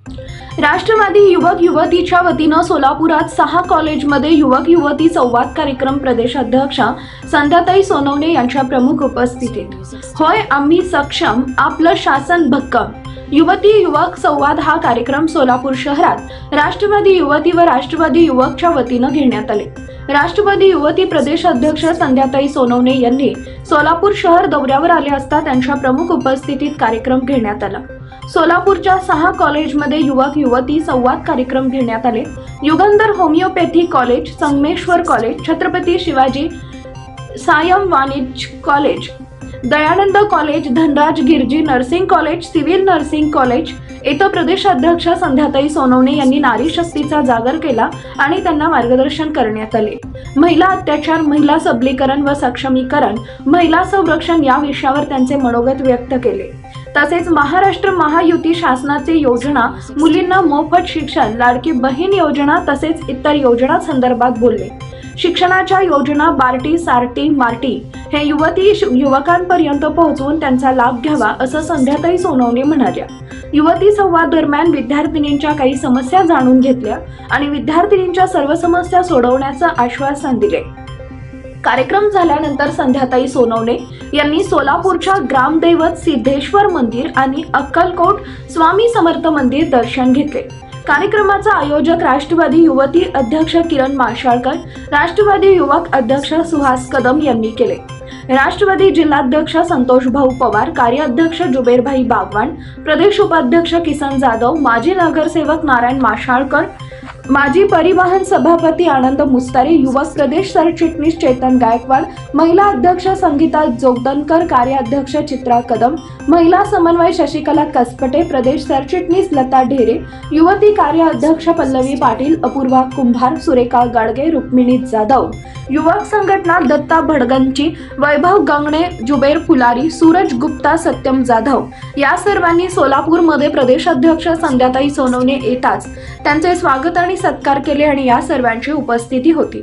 राष्ट्रवादी युवक युवतीच्या वतीनं सोलापुरात 6 कॉलेजमध्ये युवक युवती संवाद कार्यक्रम प्रदेशाध्यक्ष संध्याताई सोनवणे यांच्या प्रमुख उपस्थितीत। होय आम्ही सक्षम, आपलं शासन भक्कम युवती युवक संवाद हा कार्यक्रम सोलापूर शहरात राष्ट्रवादी युवती व राष्ट्रवादी युवकच्या वतीनं घेण्यात आले। राष्ट्रवादी युवती प्रदेश अध्यक्ष संध्याताई सोनवणे यांनी सोलापूर शहर दौऱ्यावर आले असता त्यांच्या प्रमुख उपस्थितीत कार्यक्रम घेण्यात आला। सोलापूरच्या 6 कॉलेजमध्ये युवक युवती संवाद कार्यक्रम घेण्यात आले। Yugandhar homeopathy college, Sangameshwar college, Chhatrapati Shivaji सायम वाणिज्य college, Dayanand college, Dhanraj Girji nursing college, civil nursing college येथे प्रदेशाध्यक्ष संध्याताई सोनवणे यांनी नारी शक्तीचा जागर केला आणि त्यांना मार्गदर्शन करण्यात आले। महिला अत्याचार, महिला सबलीकरण व सक्षमीकरण, महिला संरक्षण या विषयावर त्यांचे मनोगत व्यक्त केले। तसेच महाराष्ट्र महायुती शासनाची योजना, मुलींना मोफत शिक्षण, लाडकी बहीण योजना तसेच इतर योजना संदर्भात बोलले। शिक्षणाच्या योजना बार्टी, सार्टी, मार्टी हे युवती युवकांपर्यंत पोहोचवून त्यांचा लाभ घ्यावा असं संध्याताई सोनवणे म्हणाल्या। युवती संवाद दरम्यान विद्यार्थिनींच्या काही समस्या जाणून घेतल्या आणि विद्यार्थिनींच्या सर्व समस्या सोडवण्याचं आश्वासन दिले। कार्यक्रम झाल्यानंतर संध्याताई सोनवणे यांनी सोलापूरच्या ग्रामदैवत सिद्धेश्वर मंदिर आणि अक्कलकोट स्वामी समर्थ मंदिर दर्शन घेतले। कार्यक्रमाचा आयोजक राष्ट्रवादी युवती अध्यक्ष किरण माशाळकर, राष्ट्रवादी युवक अध्यक्ष सुहास कदम यांनी केले। राष्ट्रवादी जिल्हाध्यक्ष संतोष भाऊ पवार, कार्याध्यक्ष जुबेरभाई बागवान, प्रदेश उपाध्यक्ष किसन जाधव, माजी नगरसेवक नारायण माशाळकर, माजी परिवहन सभापती आनंद मुस्तारे, युवक प्रदेश सरचिटणीस चेतन गायकवाड, महिला अध्यक्ष संगीता जोगदनकर, कार्याध्यक्ष चित्रा कदम, महिला समन्वय शशिकला कसपटे, प्रदेश सरचिटणीस लता ढेरे, युवती कार्याध्यक्ष पल्लवी पाटील, अपूर्वा कुंभार, सुरेखा गाडगे, रुक्मिणी जाधव, युवक संघटना दत्ता भडगंची, वैभव गंगणे, जुबेर फुलारी, सूरज गुप्ता, सत्यम जाधव या सर्वांनी सोलापूरमध्ये प्रदेशाध्यक्ष संध्याताई सोनवणे येताच त्यांचे स्वागत आणि सत्कार केले आणि या सर्वांची उपस्थिती होती।